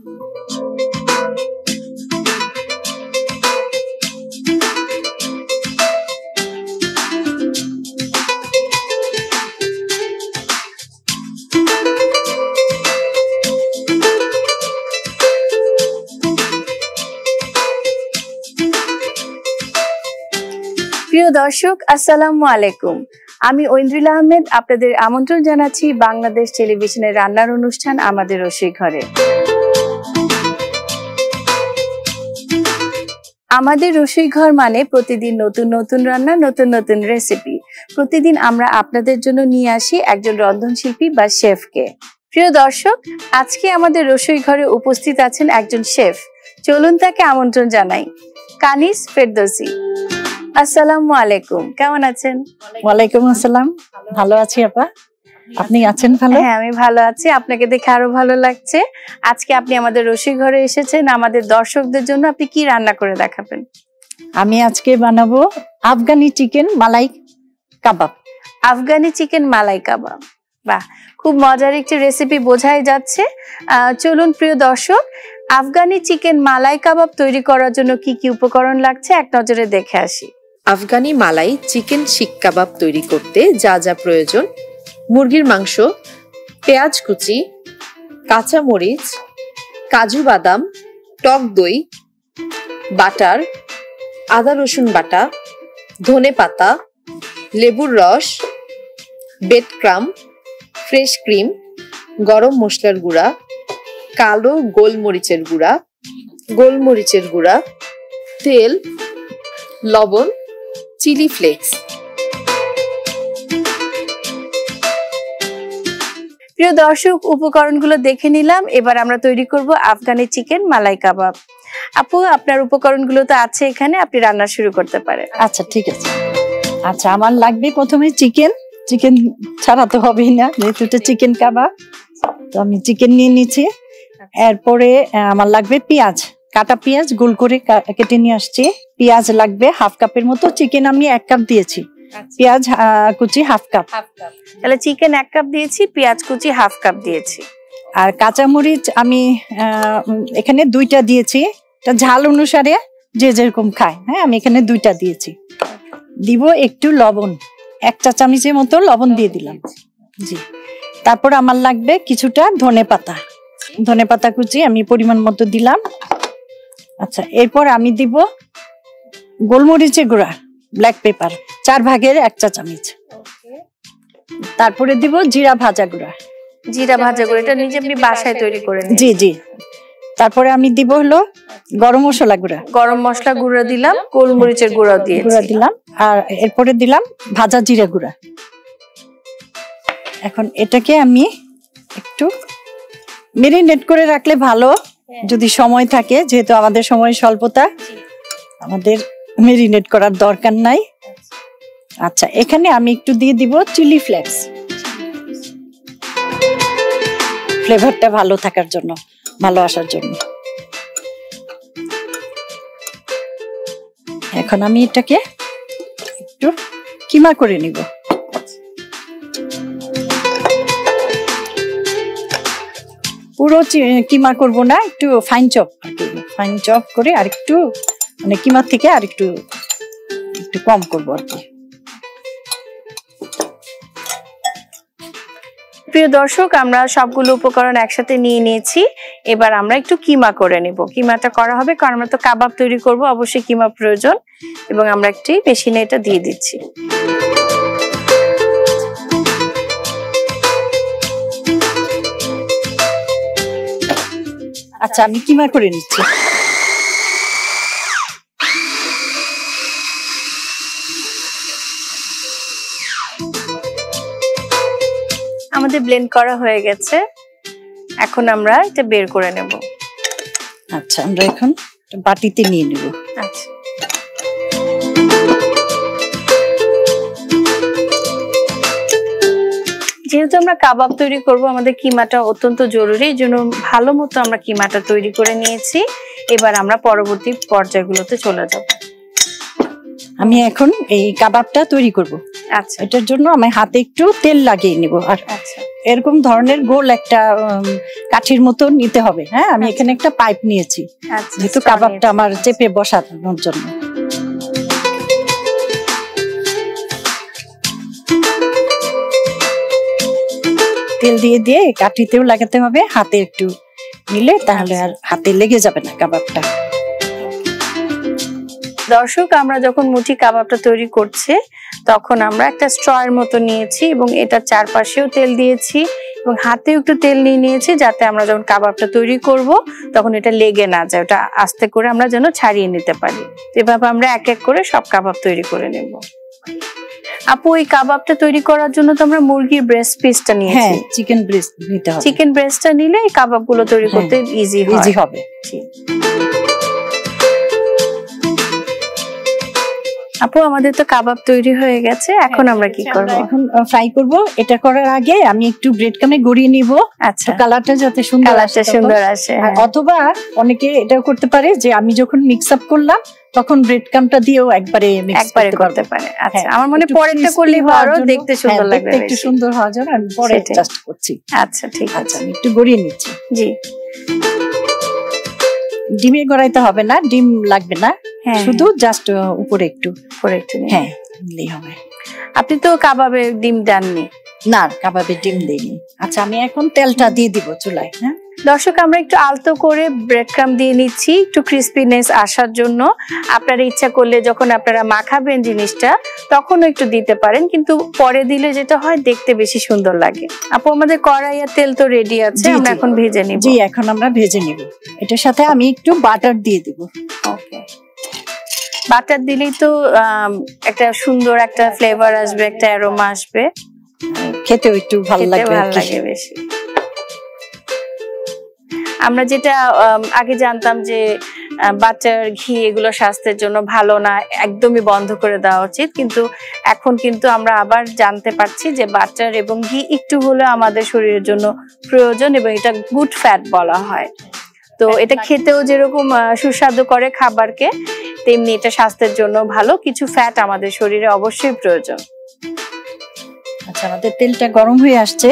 প্রিয় দর্শক, আসসালামু আলাইকুম। আমি ঐন্দ্রিল আহমেদ আপনাদের আমন্ত্রণ জানাচ্ছি বাংলাদেশ টেলিভিশনের রান্নার অনুষ্ঠান আমাদের রসোই ঘরে। আমাদের রসোই ঘর মানে প্রতিদিন নতুন নতুন রান্না, নতুন নতুন রেসিপি। প্রতিদিন আমরা আপনাদের জন্য নিয়ে আসি একজন রন্ধনশিল্পী বা শেফকে। প্রিয় দর্শক, আজকে আমাদের রসোই ঘরে উপস্থিত আছেন একজন শেফ। চলুন তাকে আমন্ত্রণ জানাই। কানিজ ফেরদৌসী, আসসালামু আলাইকুম, কেমন আছেন? ওয়ালাইকুম আসসালাম, ভালো আছি আপা, আপনি আছেন ভালো? হ্যাঁ, আমি ভালো আছি, আপনাকে দেখে আরো ভালো লাগছে। আজকে আপনি আমাদের রসোই ঘরে এসেছেন, আমাদের দর্শকদের জন্য আপনি কি রান্না করে দেখাবেন? আমি আজকে বানাবো আফগানি চিকেন মালাই কাবাব। আফগানি চিকেন মালাই কাবাব, বাহ, খুব মজার একটি রেসিপি বোঝাই যাচ্ছে। চলুন প্রিয় দর্শক, আফগানি চিকেন মালাই কাবাব তৈরি করার জন্য কি কি উপকরণ লাগছে এক নজরে দেখে আসি। আফগানি মালাই চিকেন শিক কাবাব তৈরি করতে যা যা প্রয়োজন: মুরগির মাংস, পেঁয়াজ কুচি, কাঁচা মরিচ, কাজু বাদাম, টক দই, বাটার, আদা রসুন বাটা, ধনে পাতা, লেবুর রস, বেড ক্রাম, ফ্রেশ ক্রিম, গরম মশলার গুঁড়া, কালো গোলমরিচের গুঁড়া, তেল, লবণ, চিলি ফ্লেক্স। প্রিয় দর্শক, উপকরণগুলো দেখে নিলাম, এবার আমরা তৈরি করব আফগানি চিকেন মালাই কাবাব। আপু, আপনার উপকরণগুলো তো আছে এখানে, আপনি রান্না শুরু করতে পারেন। আচ্ছা, ঠিক আছে। আচ্ছা, আমার লাগবে প্রথমে চিকেন ছাড়া তো হবেই না, যেহেতু এটা চিকেন কাবাব, তো আমি চিকেন নিয়ে নিচ্ছি। এরপরে আমার লাগবে পেঁয়াজ, কাটা পেঁয়াজ গোল করে কেটে নিয়ে আসছি। পেঁয়াজ লাগবে হাফ কাপের মতো, চিকেন আমি 1 কাপ দিয়েছি, পেঁয়াজ কুচি হাফ কাপ। তাহলে চিকেন 1 কাপ দিয়েছি, পেঁয়াজ কুচি হাফ কাপ দিয়েছি। আর কাঁচামরিচ আমি এখানে 2টা দিয়েছি, এটা ঝাল অনুসারে যে যেরকম খায়। হ্যাঁ, আমি এখানে 2টা দিয়েছি। দিব একটু লবণ, 1 চা চামচের মতো লবণ দিয়ে দিলাম। জি, তারপর আমার লাগবে কিছুটা ধনে পাতা কুচি আমি পরিমাণ মতো দিলাম। আচ্ছা, এরপর আমি দিব গোলমরিচের গুঁড়া, ব্ল্যাক পেপার 4 ভাগের 1 চা চামচ। তারপরে দিব জিরা ভাজা গুঁড়া। এটা নিজে আপনি বাসায় তৈরি করে নেন? জি। তারপরে আমি দিব হলো গরম মশলা গুঁড়া দিলাম, গোলমরিচের গুঁড়া দিলাম, আর এরপরে দিলাম ভাজা জিরা গুঁড়া। এখন এটাকে আমি একটু মেরিনেট করে রাখলে ভালো, যদি সময় থাকে, যেহেতু আমাদের সময় স্বল্পতা, আমাদের মেরিনেট করার দরকার নাই। আচ্ছা, এখানে আমি একটু দিয়ে দিব চিলি ফ্লেক্স, ফ্লেভারটা ভালো থাকার জন্য, ভালো আসার জন্য। এখন আমি এটাকে একটু কিমা করে নিব। পুরো কিমা করব না, একটু ফাইন চপ করে, আর একটু মানে কিমার থেকে আর একটু কম করব আর কি। প্রিয় দর্শক, আমরা সবগুলো উপকরণ একসাথে নিয়ে নিয়েছি, এবার আমরা একটু কিমা করে নিব। কিমাটা করা হবে কারণ আমরা তো কাবাব তৈরি করব, অবশ্যই কিমা প্রয়োজন, এবং আমরা একটি মেশিনে এটা দিয়ে দিচ্ছি। আচ্ছা, আমি কিমা করে নিচ্ছি। আমাদের ব্লেন্ড করা হয়ে গেছে, এখন আমরা এটা বের করে নেব। আচ্ছা, আমরা এখন বাটিতে নিয়ে নেব। আচ্ছা, যেহেতু আমরা কাবাব তৈরি করব, আমাদের কিমাটা অত্যন্ত জরুরি, এই জন্য ভালো মতো আমরা কিমাটা তৈরি করে নিয়েছি। এবার আমরা পরবর্তী পর্যায়গুলোতে চলে যাব। আমি এখন এই কাবাবটা তৈরি করব। আচ্ছা এটার জন্য আমি হাতে একটু তেল লাগিয়ে নিব। আর আচ্ছা এরকম ধরনের গোল একটা কাঠির মতো নিতে হবে। হ্যাঁ, আমি এখানে একটা পাইপ নিয়েছি, আচ্ছা যেহেতু কাবাবটা আমার চেপে বসানোর জন্য। তেল দিয়ে দিয়ে কাঠিতেও লাগাতে হবে, হাতে একটু নিলে তাহলে আর হাতে লেগে যাবে না কাবাবটা। দর্শক, আমরা যখন মুঠি কাবাবটা তৈরি করছি তখন আমরা একটা স্ট্রয়ের মতো নিয়েছি এবং এটা চারপাশেও তেল দিয়েছি এবং হাতেও একটু তেল নিয়ে নিয়েছি, যাতে আমরা যখন কাবাবটা তৈরি করব তখন এটা লেগে না যায়, ওটা আস্তে করে আমরা যেন ছাড়িয়ে নিতে পারি। এভাবে আমরা এক এক করে সব কাবাব তৈরি করে নেব। আপু, এই কাবাবটা তৈরি করার জন্য তো আমরা মুরগির ব্রেস্ট পিসটা নিয়েছি। চিকেন ব্রেস্ট নিতে হবে। চিকেন ব্রেস্টটা নিলে এই কাবাবগুলো তৈরি করতে ইজি হবে। আপু, আমাদের তো কাবাব তৈরি হয়ে গেছে, এখন আমরা কি করব? এখন ফ্রাই করব। এটা করার আগে আমি একটু ব্রেড ক্রামে গড়িয়ে নিব। আচ্ছা, কালারটা যাতে সুন্দর আসে। অথবা অনেকে এটাও করতে পারে যে আমি যখন মিক্স আপ করলাম তখন ব্রেড ক্রামটা দিয়েও একবারে করতে পারে। আচ্ছা, আমার মনে পরেরটা করলে আরো দেখতে সুন্দর লাগবে, একটু সুন্দর হওয়ার জন্য আমি পরে জাস্ট করছি। আচ্ছা, ঠিক আছে, আমি একটু গড়িয়ে নিচ্ছি। জি, ডিমে গড়াইতে হবে না, ডিম লাগবে না, শুধু জাস্ট উপরে একটু হ্যাঁ দিলেই হবে। আপনি তো কাবাবে ডিম দেননি? না, কাবাবে ডিম দেইনি। আচ্ছা, আমি এখন তেলটা দিয়ে দিব চুলায়। হ্যাঁ দর্শক, আমরা একটু আলতো করে ব্রেড ক্রাম দিয়ে নিচ্ছি একটু ক্রিস্পিনেস আসার জন্য। আপনারা ইচ্ছা করলে যখন আপনারা মাখাবেন জিনিসটা তখনও একটু দিতে পারেন, কিন্তু পরে দিলে যেটা হয় দেখতে বেশি সুন্দর লাগে। আপু, আমাদের কড়াই আর তেল তো রেডি আছে, আমরা এখন ভেজে নিব। জি, এখন আমরা ভেজে নিব। এটার সাথে আমি একটু বাটার দিয়ে দিব। ওকে, বাটার দিলেই তো একটা সুন্দর একটা ফ্লেভার আসবে, একটা অ্যারোমা আসবে, খেতেও একটু ভালো লাগবে বেশি। আমরা যেটা আগে জানতাম যে বাটার, ঘি এগুলো স্বাস্থ্যের জন্য ভালো না, একদমই বন্ধ করে দেওয়া উচিত, কিন্তু এখন কিন্তু আমরা আবার জানতে পারছি যে বাটার এবং ঘি একটু হলেও আমাদের শরীরের জন্য প্রয়োজন এবং এটা গুড ফ্যাট বলা হয়। তো এটা খেতেও যেরকম সুস্বাদু করে খাবারকে, তেমনি এটা স্বাস্থ্যের জন্য ভালো। কিছু ফ্যাট আমাদের শরীরে অবশ্যই প্রয়োজন। আচ্ছা, আমাদের তেলটা গরম হয়ে আসছে।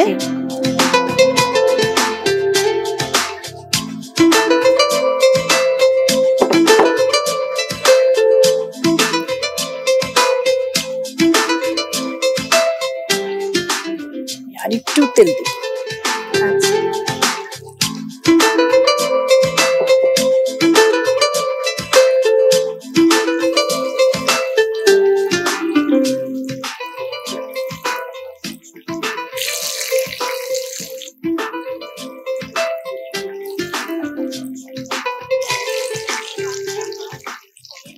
আর একটু তেল দিই।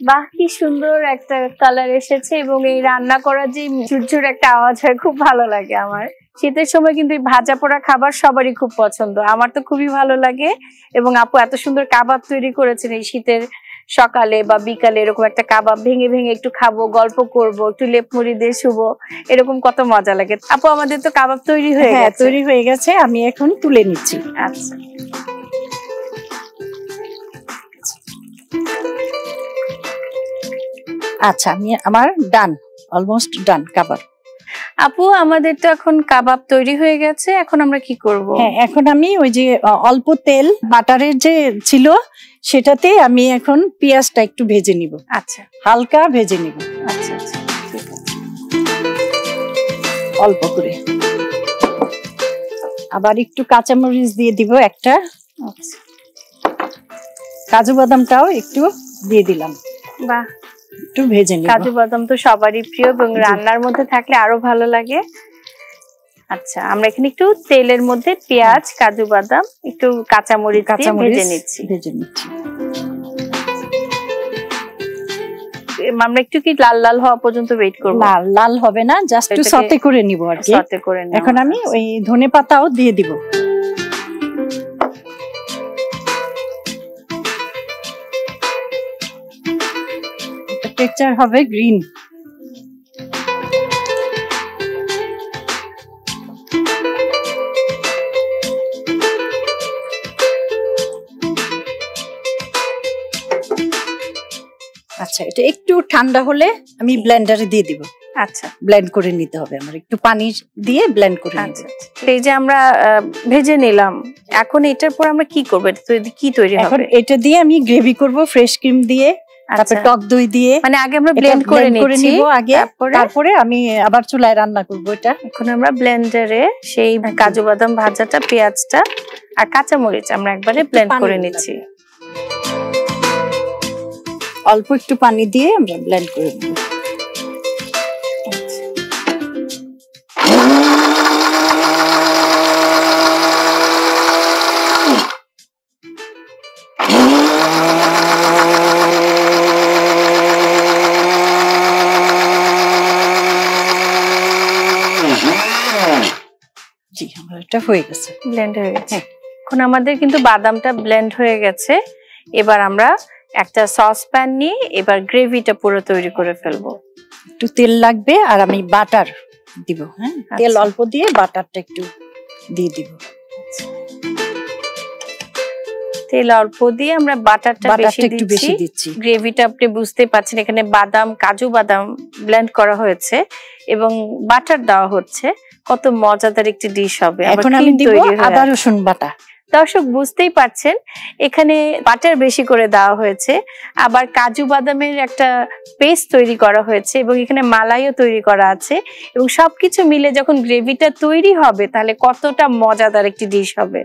বাহ, কি সুন্দর একটা কালার এসেছে এবং এই রান্না করার যে ঝুরঝুর একটা আওয়াজ হয়, খুব ভালো লাগে আমার। শীতের সময় কিন্তু ভাজা পোড়া খাবার সবারই খুব পছন্দ, আমার তো খুবই ভালো লাগে। এবং আপু এত সুন্দর কাবাব তৈরি করেছেন এই শীতের সকালে বা বিকালে, এরকম একটা কাবাব ভেঙে ভেঙে একটু খাবো, গল্প করব, একটু লেপ মুড়ি দিয়ে শুবো, এরকম কত মজা লাগে। আপু, আমাদের তো কাবাব তৈরি হয়ে গেছে, আমি এখন তুলে নিচ্ছি। আচ্ছা, আচ্ছা, আমার ডান, অলমোস্ট ডান কাবাব। আপু, আমাদের তো এখন কাবাব তৈরি হয়ে গেছে, এখন আমরা কি করব? হ্যাঁ, এখন আমি ওই যে অল্প তেল বাটারের যে ছিল সেটাতে আমি এখন পেঁয়াজটা একটু ভেজে নিব। আচ্ছা, হালকা ভেজে নিব। আচ্ছা আচ্ছা, ঠিক আছে, অল্প করে। আবার একটু কাঁচামরিচ দিয়ে দিব একটা। আচ্ছা, কাজু বাদামটাও একটু দিয়ে দিলাম। বাহ, একটু ভেজে নিব। কাজু বাদাম তো সবারই প্রিয় এবং রান্নার মধ্যে থাকলে আরো ভালো লাগে। আচ্ছা, আমরা এখানে একটু তেলের মধ্যে পেঁয়াজ, কাজু বাদাম, একটু কাঁচামরিচ দিয়ে ভেজে নিচ্ছি। আমরা একটু কি লাল লাল হওয়া পর্যন্ত ওয়েট করব? লাল হবে না, জাস্ট একটু সতে করে নিব আর কি। সতে করে নিব। এখন আমি ওই ধনেপাতাও দিয়ে দিব। টেক্সচার হবে গ্রিন। আচ্ছা, এটা একটু ঠান্ডা হলে আমি ব্লেন্ডারে দিয়ে দিব। আচ্ছা ব্লেন্ড করে নিতে হবে আমার, একটু পানি দিয়ে ব্লেন্ড করে নিতে আচ্ছা আচ্ছা। এই যে আমরা ভেজে নিলাম, এখন এটার পর আমরা কি করব? এটা কি তৈরি এখন হবে? এটা দিয়ে আমি গ্রেভি করব ফ্রেশ ক্রিম দিয়ে, তারপর আচ্ছা টক দই দিয়ে। মানে আগে আমরা এটা ব্লেন্ড করে blend নিচ্ছি নিব আগে, তারপরে আমি আবার চুলায় রান্না করব এটা। এখন আমরা ব্লেন্ডারে সেই একদম। কাজু বাদাম ভাজাটা, পেঁয়াজটা আর কাঁচামরিচ আমরা একবারে একটু ব্লেন্ড পানি করে দিতে নিচ্ছি। অল্প একটু পানি দিয়ে আমরা ব্লেন্ড করে নেব। জি, আমার এটা হয়ে গেছে। ব্লেন্ড হয়ে গেছে। হ্যাঁ। এখন আমাদের কিন্তু বাদামটা ব্লেন্ড হয়ে গেছে। এবার আমরা একটা সসপ্যান নিয়ে এবার গ্রেভিটা পুরো তৈরি করে ফেলবো। একটু তেল লাগবে আর আমি বাটার দিব। হ্যাঁ, তেল আচ্ছা। অল্প দিয়ে বাটারটা একটু দিয়ে দিব। তেল অল্প দিয়ে আমরা বাটারটা একটু বেশি দিচ্ছি। গ্রেভিটা আপনি বুঝতে পাচ্ছেন এখানে বাদাম, কাজু বাদাম ব্লেন্ড করা হয়েছে এবং বাটার দেওয়া হচ্ছে। কত মজাদার একটি ডিশ হবে। এখন আমি দিব আদা রসুন বাটা। দর্শক বুঝতেই পারছেন এখানে বাটার বেশি করে দেওয়া হয়েছে, আবার কাজু বাদামের একটা পেস্ট তৈরি করা হয়েছে এবং এখানে মালাইও তৈরি করা আছে এবং সবকিছু মিলে যখন গ্রেভিটা তৈরি হবে তাহলে কতটা মজাদার একটি ডিশ হবে।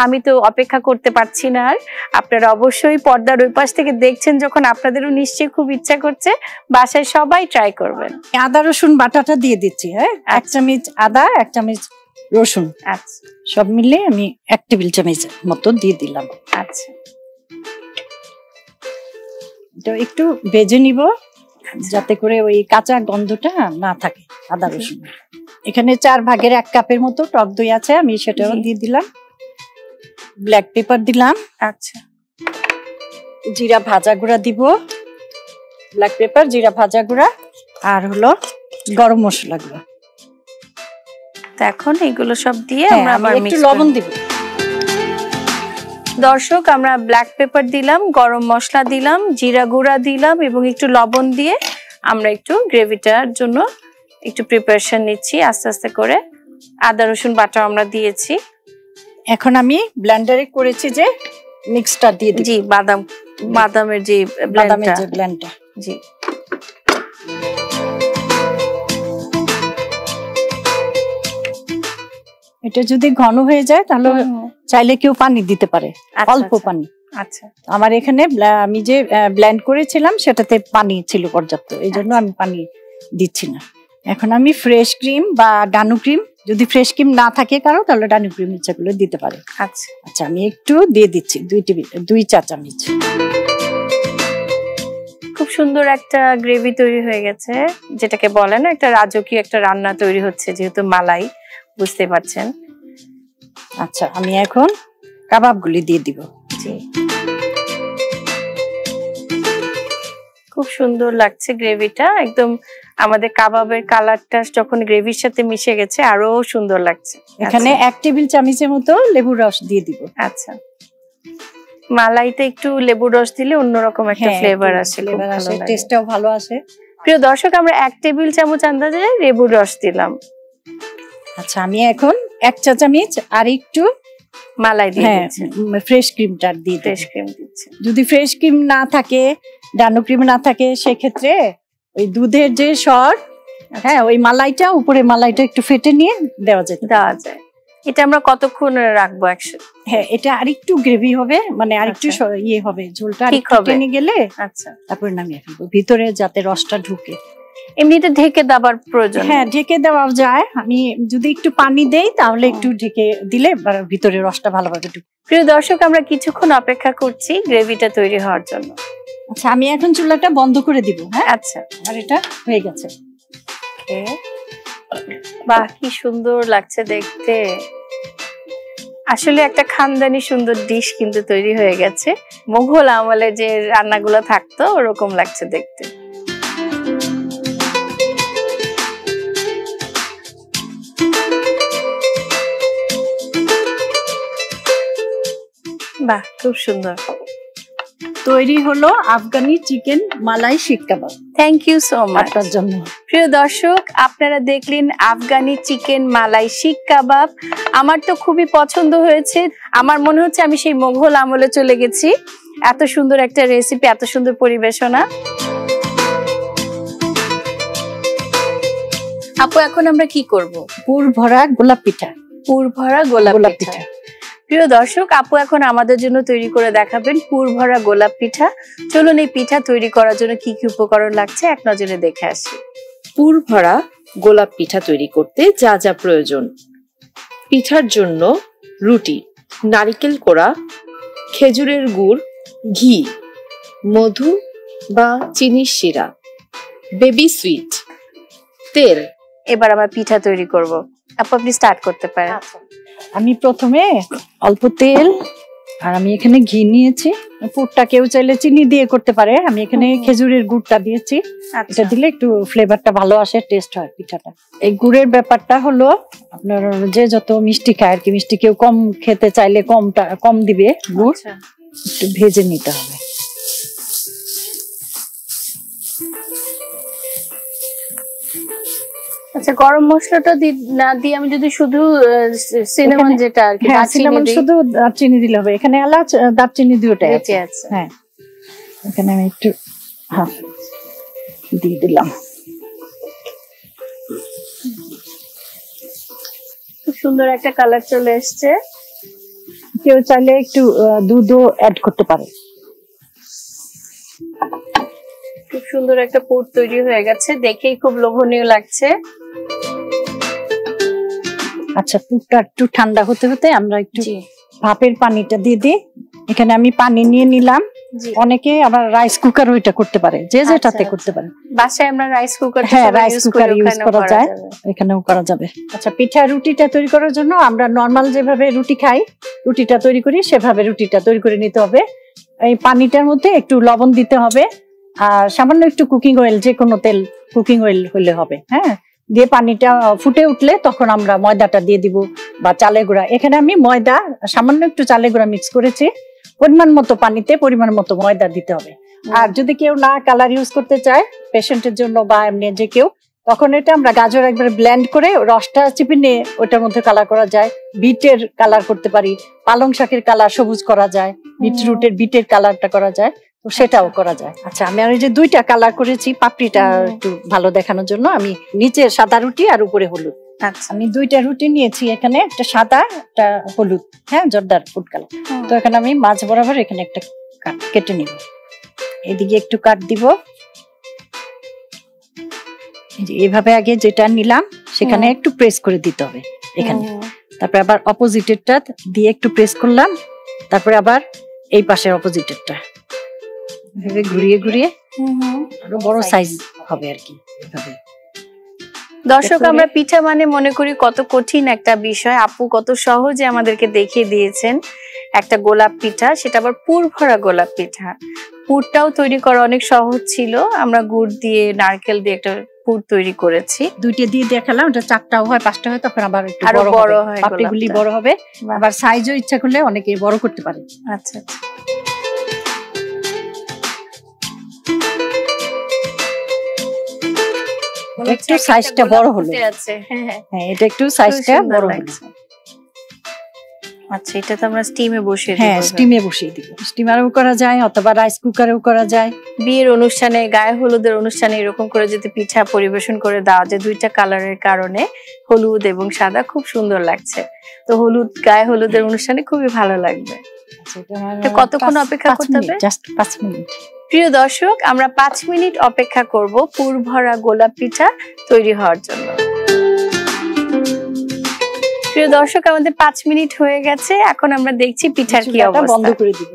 আমি তো অপেক্ষা করতে পারছি না আর। আপনারা অবশ্যই পর্দার ওই পাশ থেকে দেখছেন যখন, আপনাদেরও নিশ্চয়ই খুব ইচ্ছা করছে, বাসায় সবাই ট্রাই করবেন। আদা রসুন বাটাটা দিয়ে দিচ্ছি। হ্যাঁ, 1 চামচ আদা, 1 চামচ রসুন, আচ্ছা সব মিলে আমি 1 টেবিল চামচ মতো দিয়ে দিলাম। আচ্ছা এটা একটু ভেজে নিব যাতে করে ওই কাঁচা গন্ধটা না থাকে আদা রসুন। এখানে 4 ভাগের 1 কাপের মতো টক দই আছে, আমি সেটাও দিয়ে দিলাম। ব্ল্যাক পেপার দিলাম, আচ্ছা জিরা ভাজা গুঁড়া দিব, ব্ল্যাক পেপার, জিরা ভাজা গুঁড়া আর হলো গরম মশলা গুঁড়া। এখন এগুলো সব দিয়ে হ্যাঁ, আমরা আবার একটু mix লবণ করে দিব। দর্শক আমরা ব্ল্যাক পেপার দিলাম, গরম মশলা দিলাম, জিরা গুঁড়া দিলাম এবং একটু লবণ দিয়ে আমরা একটু গ্রেভিটার জন্য একটু প্রিপারেশন নিচ্ছি আস্তে আস্তে করে। আদা রসুন বাটা আমরা দিয়েছি। এখন আমি ব্লেন্ডারে করেছি যে মিক্সটা দিয়ে দিই। জি, বাদামের যে বাদামের যে ব্লেন্ডটা। জি এটা যদি ঘন হয়ে যায় তাহলে চাইলে কেউ পানি দিতে পারে, আচ্ছা, অল্প আচ্ছা। পানি। আচ্ছা আমার এখানে আমি যে ব্লেন্ড করেছিলাম সেটাতে পানি ছিল পর্যাপ্ত, এই জন্য আমি পানি দিচ্ছি না। এখন আমি ফ্রেশ ক্রিম বা ডানু ক্রিম, যদি ফ্রেশ ক্রিম না থাকে কারো তাহলে ডানু ক্রিম ইচ্ছা করলে দিতে পারে। আচ্ছা আচ্ছা, আমি একটু দিয়ে দিচ্ছি 2 চা চামচ। খুব সুন্দর একটা গ্রেভি তৈরি হয়ে গেছে, যেটাকে বলে না একটা রাজকীয় একটা রান্না তৈরি হচ্ছে, যেহেতু মালাই, বুঝতে পারছেন। আচ্ছা, আমি এখন কাবাবগুলি দিয়ে দিব। জি খুব সুন্দর লাগছে গ্রেভিটা, একদম আমাদের কাবাবের কালারটা যখন গ্রেভির সাথে মিশে গেছে আরো সুন্দর লাগছে। এখানে 1 টেবিল চামচের মতো লেবুর রস দিয়ে দিব। আচ্ছা, মালাইতে একটু লেবুর রস দিলে অন্যরকম একটা ফ্লেভার আসে, ফ্লেভার আসে, টেস্টটাও ভালো আসে। প্রিয় দর্শক, আমরা 1 টেবিল চামচ আন্দাজে লেবুর রস দিলাম। আচ্ছা, আমি এখন 1 চা চামচ আর একটু মালাই দিয়ে দিচ্ছি, ফ্রেশ ক্রিমটা দিয়ে ফ্রেশ ক্রিম দিচ্ছি। যদি ফ্রেশ ক্রিম না থাকে, ডানো ক্রিম না থাকে, সেক্ষেত্রে ওই দুধের যে সর, হ্যাঁ, ওই মালাইটা, উপরে মালাইটা একটু ফেটে নিয়ে দেওয়া যায়। এটা আমরা কতক্ষণ রাখবো একসাথে? হ্যাঁ, এটা আরেকটু গ্রেভি হবে, মানে আরেকটু ইয়ে হবে, ঝোলটা ঠিক আরেকটু টেনে গেলে আচ্ছা তারপরে নামিয়ে ফেলবো, ভিতরে যাতে রসটা ঢুকে। এমনিতে ঢেকে দেওয়ার প্রয়োজন? হ্যাঁ, ঢেকে দেওয়া যায়। আমি যদি একটু পানি দেই তাহলে একটু ঢেকে দিলে ভিতরে রসটা ভালোভাবে ঢুকে। প্রিয় দর্শক, আমরা কিছুক্ষণ অপেক্ষা করছি গ্রেভিটা তৈরি হওয়ার জন্য। আচ্ছা, আমি এখন চুলাটা বন্ধ করে দিব। হ্যাঁ, আচ্ছা, আর এটা হয়ে গেছে। বাহ, কি সুন্দর লাগছে দেখতে। আসলে একটা খানদানি সুন্দর ডিশ কিন্তু তৈরি হয়ে গেছে। মোগল আমলে যে রান্নাগুলো থাকতো ওরকম লাগছে দেখতে। বাহ, খুব সুন্দর। তৈরি হলো আফগানি চিকেন মালাই শিক কাবাব থ্যাংক ইউ সো মাচ আপনার জন্য। প্রিয় দর্শক, আপনারা দেখলেন আফগানি চিকেন মালাই শিক কাবাব। আমার তো খুবই পছন্দ হয়েছে। আমার মনে হচ্ছে আমি সেই মোগল আমলে চলে গেছি। এত সুন্দর একটা রেসিপি, এত সুন্দর পরিবেশনা। আপু, এখন আমরা কি করব? পুর ভরা গোলাপ পিঠা। পুর ভরা গোলাপ পিঠা। প্রিয় দর্শক, আপু এখন আমাদের জন্য তৈরি করে দেখাবেন পুর ভরা গোলাপ পিঠা। চলুন এই পিঠা তৈরি করার জন্য কি কি উপকরণ লাগছে এক নজরে দেখে আসি। পুর ভরা গোলাপ পিঠা তৈরি করতে যা যা প্রয়োজন: পিঠার জন্য রুটি, নারিকেল কোড়া, খেজুরের গুড়, ঘি, মধু বা চিনির শিরা, বেবি সুইট, তেল। এবার আমরা পিঠা তৈরি করব। আপু, আপনি স্টার্ট করতে পারেন। আমি প্রথমে অল্প তেল আর আমি এখানে ঘি নিয়েছি। পুরটা কেউ চাইলে চিনি দিয়ে করতে পারে, আমি এখানে খেজুরের গুড়টা দিয়েছি। এটা দিলে একটু ফ্লেভারটা ভালো আসে, টেস্ট হয় পিঠাটা। এই গুড়ের ব্যাপারটা হলো আপনার যে যত মিষ্টি খায় আর কি, মিষ্টি কেউ কম খেতে চাইলে কম দিবে গুড়। একটু ভেজে নিতে হবে। আচ্ছা, গরম মশলাটা না দিয়ে আমি যদি শুধু সিনামন যেটা আর কি, সিনামন শুধু দারচিনি দিলে হবে। এখানে এলাচ দারচিনি দুটোই আছে। হ্যাঁ, এখানে আমি একটু দিয়ে দিলাম। খুব সুন্দর একটা কালার চলে এসছে। কেউ চাইলে একটু দুধও অ্যাড করতে পারে। খুব সুন্দর একটা পুর তৈরি হয়ে গেছে, দেখেই খুব লোভনীয় লাগছে। আচ্ছা, পুরটা একটু ঠান্ডা হতে হতে আমরা একটু ভাপের পানিটা দিয়ে দিই। এখানে আমি পানি নিয়ে নিলাম। অনেকে আবার রাইস কুকার ওইটা করতে পারে, যে যেটাতে করতে পারে। বাসায় আমরা রাইস কুকার, হ্যাঁ রাইস কুকার ইউজ করা যায়, এখানেও করা যাবে। আচ্ছা, পিঠা রুটিটা তৈরি করার জন্য আমরা নরমাল যেভাবে রুটি খাই, রুটিটা তৈরি করি সেভাবে রুটিটা তৈরি করে নিতে হবে। এই পানিটার মধ্যে একটু লবণ দিতে হবে আর সামান্য একটু কুকিং অয়েল, যে কোনো তেল, কুকিং অয়েল হলে হবে। হ্যাঁ, দিয়ে পানিটা ফুটে উঠলে তখন আমরা ময়দাটা দিয়ে দিব বা চালের গুঁড়া। এখানে আমি ময়দা সামান্য একটু চালের গুঁড়া মিক্স করেছি। পরিমাণ মতো পানিতে পরিমাণ মতো ময়দা দিতে হবে। আর যদি কেউ না কালার ইউজ করতে চায় পেশেন্টের জন্য বা এমনি যে কেউ, তখন এটা আমরা গাজর একবারে ব্লেন্ড করে রসটা চিপে নিয়ে ওটার মধ্যে কালার করা যায়। বিটের কালার করতে পারি, পালং শাকের কালার সবুজ করা যায়, বিটরুটের বিটের কালারটা করা যায়, তো সেটাও করা যায়। আচ্ছা, আমি আর যে দুইটা কালার করেছি পাপড়িটা একটু ভালো দেখানোর জন্য। আমি নিচে সাদা রুটি আর উপরে হলুদ। আচ্ছা, আমি দুইটা রুটি নিয়েছি, এখানে একটা সাদা একটা হলুদ, হ্যাঁ জর্দার ফুড কালার। তো এখানে আমি মাঝ বরাবর এখানে একটা কাট কেটে নিব। এদিকে একটু কাট দিব। এইভাবে আগে যেটা নিলাম সেখানে একটু প্রেস করে দিতে হবে এখানে। তারপরে আবার অপোজিটেরটা দিয়ে একটু প্রেস করলাম। তারপরে আবার এই পাশের অপোজিটেরটা এভাবে ঘুরিয়ে ঘুরিয়ে আরো বড় সাইজ হবে আর কি। এভাবে দর্শক, আমরা পিঠা মানে মনে করি কত কঠিন একটা বিষয়। আপু কত সহজে আমাদেরকে দেখিয়ে দিয়েছেন একটা গোলাপ পিঠা, সেটা আবার পুর ভরা গোলাপ পিঠা। পুরটাও তৈরি করা অনেক সহজ ছিল। আমরা গুড় দিয়ে নারকেল দিয়ে একটা পুর তৈরি করেছি। দুইটা দিয়ে দেখালাম, ওটা 4টাও হয় 5টা হয়, তখন আবার একটু আরো বড় হয়, পাপড়িগুলি বড় হবে। আবার সাইজও ইচ্ছা করলে অনেকে বড় করতে পারে। আচ্ছা আচ্ছা, একটু সাইজটা বড় হলো। হ্যাঁ, এটা একটু সাইজটা বড় হলো। আচ্ছা, এটা তো আমরা স্টিমে বসিয়ে দিব। হ্যাঁ, স্টিমে বসিয়ে দিব। স্টিমারেও করা যায় অথবা রাইস কুকারেও করা যায়। বিয়ের অনুষ্ঠানে, গায়ে হলুদের অনুষ্ঠানে এরকম করে যদি পিঠা পরিবেশন করে দেওয়া যায়, দুইটা কালারের কারণে হলুদ এবং সাদা খুব সুন্দর লাগছে। তো হলুদ, গায়ে হলুদের অনুষ্ঠানে খুবই ভালো লাগবে। এটা কতক্ষণ অপেক্ষা করতে হবে? Just 5 minute. প্রিয় দর্শক, আমরা 5 মিনিট অপেক্ষা করব পুর ভরা গোলাপ পিঠা তৈরি হওয়ার জন্য। প্রিয় দর্শক, আমাদের 5 মিনিট হয়ে গেছে। এখন আমরা দেখছি পিঠার কি অবস্থা। বন্ধ করে দিব।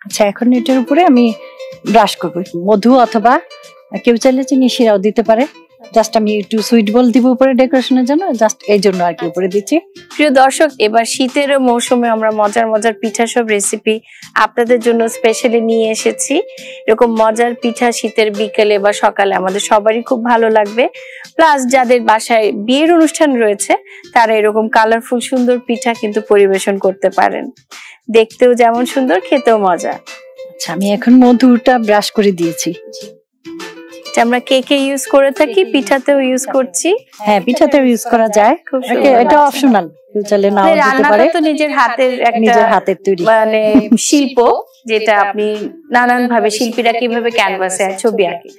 আচ্ছা, এখন এটার উপরে আমি ব্রাশ করব মধু, অথবা কেউ চাইলে চিনি শিরাও দিতে পারে। জাস্ট আমি একটু সুইট বল দিব উপরে ডেকোরেশনের জন্য, জাস্ট এই জন্য আর কি উপরে দিচ্ছি। প্রিয় দর্শক, এবার শীতের মৌসুমে আমরা মজার মজার পিঠা সব রেসিপি আপনাদের জন্য স্পেশালি নিয়ে এসেছি। এরকম মজার পিঠা শীতের বিকেলে বা সকালে আমাদের সবারই খুব ভালো লাগবে। প্লাস যাদের বাসায় বিয়ের অনুষ্ঠান রয়েছে তারা এরকম কালারফুল সুন্দর পিঠা কিন্তু পরিবেশন করতে পারেন। দেখতেও যেমন সুন্দর, খেতেও মজা। আচ্ছা, আমি এখন মধুটা ব্রাশ করে দিয়েছি। আমরা কেকে ইউজ করে থাকি, পিঠাতেও ইউজ করছি। হ্যাঁ, পিঠাতেও ইউজ করা যায়, এটা অপশনাল, চাইলে নাও দিতে রান্নাটা পারে। তো নিজের হাতের নিজের হাতের তৈরি মানে শিল্প, যেটা আপনি নানান ভাবে শিল্পীরা কিভাবে ক্যানভাসে ছবি আঁকে।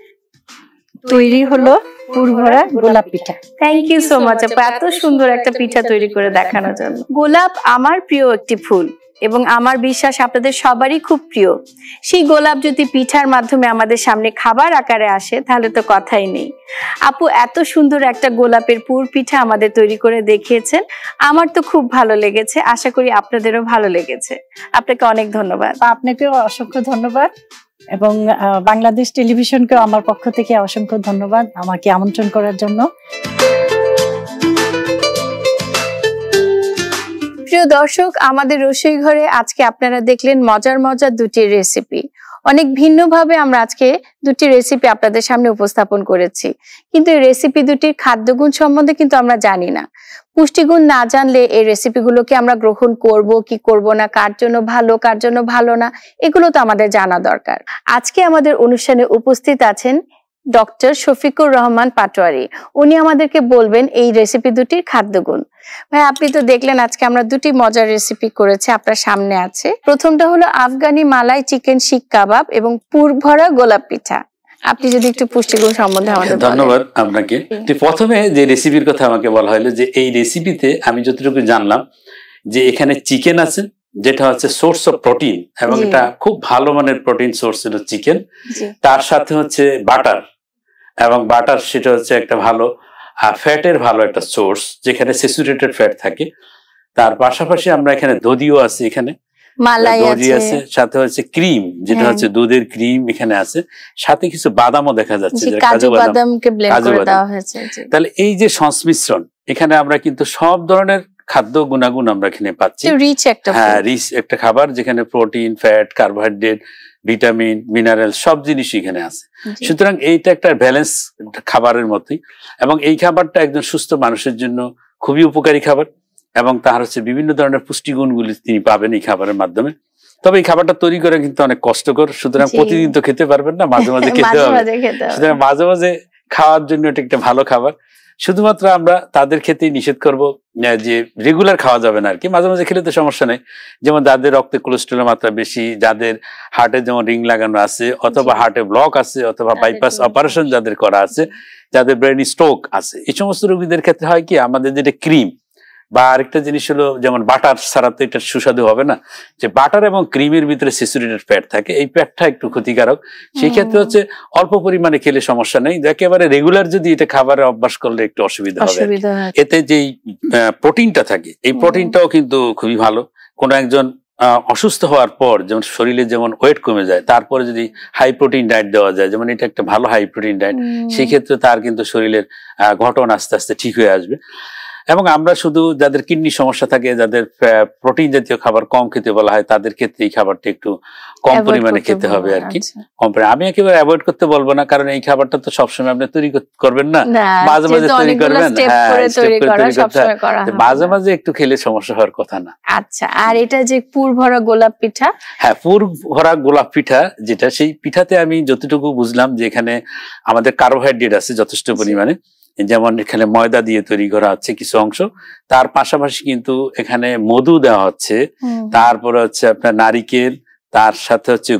তৈরি হলো পুরভরা গোলাপ পিঠা। থ্যাংক ইউ সো মাচ আপা, এত সুন্দর একটা পিঠা তৈরি করে দেখানোর জন্য। গোলাপ আমার প্রিয় একটি ফুল এবং আমার বিশ্বাস আপনাদের সবারই খুব প্রিয়। সেই গোলাপ যদি পিঠার মাধ্যমে আমাদের সামনে খাবার আকারে আসে তাহলে তো কথাই নেই। আপু এত সুন্দর একটা গোলাপের পুর পিঠা আমাদের তৈরি করে দেখিয়েছেন, আমার তো খুব ভালো লেগেছে, আশা করি আপনাদেরও ভালো লেগেছে। আপনাকে অনেক ধন্যবাদ। আপনাকেও অসংখ্য ধন্যবাদ এবং বাংলাদেশ টেলিভিশনকেও আমার পক্ষ থেকে অসংখ্য ধন্যবাদ আমাকে আমন্ত্রণ করার জন্য। প্রিয় দর্শক, আমাদের রসোই ঘরে আজকে আপনারা দেখলেন মজার মজার দুটি রেসিপি। অনেক ভিন্নভাবে আমরা আজকে দুটি রেসিপি আপনাদের সামনে উপস্থাপন করেছি, কিন্তু এই রেসিপি দুটির খাদ্যগুণ সম্বন্ধে কিন্তু আমরা জানি না। পুষ্টিগুণ না জানলে এই রেসিপিগুলোকে আমরা গ্রহণ করব কি করব না, কার জন্য ভালো কার জন্য ভালো না, এগুলো তো আমাদের জানা দরকার। আজকে আমাদের অনুষ্ঠানে উপস্থিত আছেন ডক্টর শফিকুর রহমান পাটোয়ারি। উনি আমাদেরকে বলবেন এই রেসিপি দুটির খাদ্যগুণ। ভাই, আপনি তো দেখলেন আজকে আমরা দুটি মজার রেসিপি করেছি, আপনার সামনে আছে। প্রথমটা হলো আফগানি মালাই চিকেন শিক কাবাব এবং পুর ভরা গোলাপ পিঠা। আপনি যদি একটু পুষ্টিগুণ সম্বন্ধে আমাদের বলেন। ধন্যবাদ আপনাকে। প্রথমে যে রেসিপির কথা আমাকে বলা হলো, যে এই রেসিপিতে আমি যতটুকু জানলাম যে এখানে চিকেন আছে, যেটা হচ্ছে সোর্স অফ প্রোটিন এবং এটা খুব ভালো মানের প্রোটিন সোর্স হলো চিকেন। তার সাথে হচ্ছে বাটার, এবং বাটার সেটা হচ্ছে একটা ভালো ফ্যাটের ভালো একটা সোর্স, যেখানে স্যাচুরেটেড ফ্যাট থাকে। তার পাশাপাশি আমরা এখানে দধিও আছে, এখানে দধি আছে, সাথে হচ্ছে ক্রিম, যেটা হচ্ছে দুধের ক্রিম এখানে আছে, সাথে কিছু বাদামও দেখা যাচ্ছে, কাজু বাদামকে ব্লেন্ড করে দেওয়া হয়েছে। তাহলে এই যে সংমিশ্রণ, এখানে আমরা কিন্তু সব ধরনের খাদ্য গুণাগুণ আমরা এখানে পাচ্ছি। রিচ একটা খাবার, যেখানে protein, fat, carbohydrate, vitamin, mineral সব জিনিসই এখানে আছে। সুতরাং এইটা একটা ব্যালেন্স খাবারের মতোই, এবং এই খাবারটা একজন সুস্থ মানুষের জন্য খুবই উপকারী খাবার, এবং তার হচ্ছে বিভিন্ন ধরনের পুষ্টিগুণগুলি তিনি পাবেন এই খাবারের মাধ্যমে। তবে এই খাবারটা তৈরি করা কিন্তু অনেক কষ্টকর, সুতরাং প্রতিদিন তো খেতে পারবেন না, মাঝে মাঝে খেতে হবে। সুতরাং মাঝে মাঝে খাওয়ার জন্য এটা একটা ভালো খাবার। শুধুমাত্র আমরা তাদের ক্ষেত্রেই নিষেধ করব যে রেগুলার খাওয়া যাবে না আর কি, মাঝে মাঝে খেলে তো সমস্যা নেই। যেমন যাদের রক্তে কোলেস্ট্রলের মাত্রা বেশি, যাদের হার্টে যেমন রিং লাগানো আছে, অথবা হার্টে ব্লক আছে, অথবা বাইপাস অপারেশন যাদের করা আছে, যাদের ব্রেন স্ট্রোক আছে, এই সমস্ত রোগীদের ক্ষেত্রে হয় কি, আমাদের যেটা ক্রিম বা আরেকটা জিনিস হলো, যেমন বাটার ছাড়া তো এটা সুস্বাদু হবে না, যে বাটার এবং ক্রিমের ভিতরে স্যাচুরেটেড ফ্যাট থাকে, এই ফ্যাটটা একটু ক্ষতিকারক। সেই ক্ষেত্রে হচ্ছে অল্প পরিমাণে খেলে সমস্যা নেই, একেবারে রেগুলার যদি এটা খাবারের অভ্যাস করলে একটু অসুবিধা হবে। এতে যেই প্রোটিনটা থাকে, এই প্রোটিনটাও কিন্তু খুবই ভালো। কোনো একজন অসুস্থ হওয়ার পর যেমন শরীরে যেমন ওয়েট কমে যায়, তারপরে যদি হাই প্রোটিন ডায়েট দেওয়া যায়, যেমন এটা একটা ভালো হাই প্রোটিন ডায়েট, সেই ক্ষেত্রে তার কিন্তু শরীরের গঠন আস্তে আস্তে ঠিক হয়ে আসবে। এবং আমরা শুধু যাদের কিডনি সমস্যা থাকে, যাদের প্রোটিন জাতীয় খাবার কম খেতে বলা হয়, তাদের ক্ষেত্রে এই খাবারটা একটু কম পরিমাণে খেতে হবে আর কি। আমি একেবারে অ্যাভয়েড করতে বলবো না, কারণ এই খাবারটা তো সবসময় আপনি তৈরি করবেন না, মাঝে মাঝে তৈরি করবেন, মাঝে মাঝে একটু খেলে সমস্যা হওয়ার কথা না। আচ্ছা, আর এটা যে পুর ভরা গোলাপ পিঠা, হ্যাঁ পুর ভরা গোলাপ পিঠা যেটা, সেই পিঠাতে আমি যতটুকু বুঝলাম যে এখানে আমাদের কার্বোহাইড্রেট আছে যথেষ্ট পরিমাণে, যেমন এখানে ময়দা দিয়ে তৈরি করা হচ্ছে কিছু অংশ, তার পাশাপাশি কিন্তু এখানে মধু দেওয়া হচ্ছে, তারপরে হচ্ছে আপনার নারিকেল, তার সাথে হচ্ছে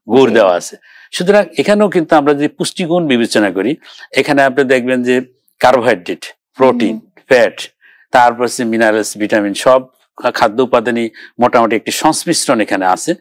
গুড় দেওয়া আছে। সুতরাং এখানেও কিন্তু আমরা যদি পুষ্টিগুণ বিবেচনা করি, এখানে আপনি দেখবেন যে কার্বোহাইড্রেট, প্রোটিন, ফ্যাট, তারপর হচ্ছে মিনারেলস, ভিটামিন, সব খাদ্য উপাদানই মোটামুটি একটি সংমিশ্রণ এখানে আছে।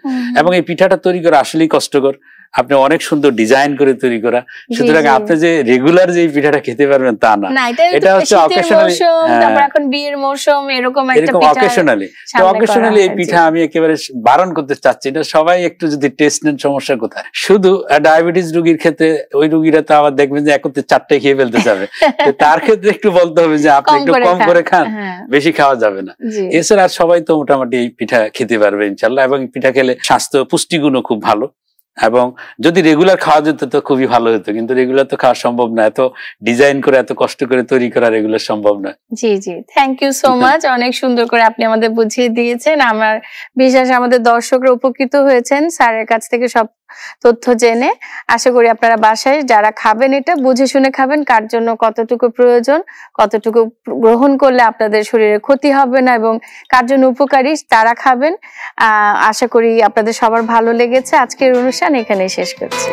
এবং এই পিঠাটা তৈরি করা আসলেই কষ্টকর, আপনি অনেক সুন্দর ডিজাইন করে তৈরি করা। সুতরাং আপনি যে রেগুলার যে পিঠাটা খেতে পারবেন তা না, এটা হচ্ছে অকেশনালি, তারপর এখন বিয়ের মৌসুম এরকম একটা পিঠা অকেশনালি। তো অকেশনালি এই পিঠা আমি একেবারে বারণ করতে চাচ্ছি না, সবাই একটু যদি টেস্ট নেন সমস্যা কোথায়। শুধু ডায়াবেটিস রোগীর ক্ষেত্রে ওই রোগীরা তো আবার দেখবেন যে একত্রে 4টে খেয়ে ফেলতে যাবে, তার ক্ষেত্রে একটু বলতে হবে যে আপনি একটু কম করে খান, বেশি খাওয়া যাবে না। এছাড়া সবাই তো মোটামুটি এই পিঠা খেতে পারবে ইনশাল্লাহ, এবং পিঠা খেলে স্বাস্থ্য পুষ্টিগুণও খুব ভালো, এবং যদি রেগুলার খাওয়া যেত তো খুবই ভালো হতো, কিন্তু রেগুলার তো খাওয়া সম্ভব না, এত ডিজাইন করে এত কষ্ট করে তৈরি করা রেগুলার সম্ভব না। জি জি, থ্যাংক ইউ সো মাচ, অনেক সুন্দর করে আপনি আমাদের বুঝিয়ে দিয়েছেন। আমার বিশ্বাস আমাদের দর্শকরা উপকৃত হয়েছেন স্যারের কাছ থেকে সব তথ্য জেনে। আশা করি আপনারা বাসায় যারা খাবেন এটা বুঝে শুনে খাবেন, কার জন্য কতটুকু প্রয়োজন, কতটুকু গ্রহণ করলে আপনাদের শরীরে ক্ষতি হবে না এবং কার জন্য উপকারী তারা খাবেন। আশা করি আপনাদের সবার ভালো লেগেছে। আজকের অনুষ্ঠান এখানেই শেষ করছি।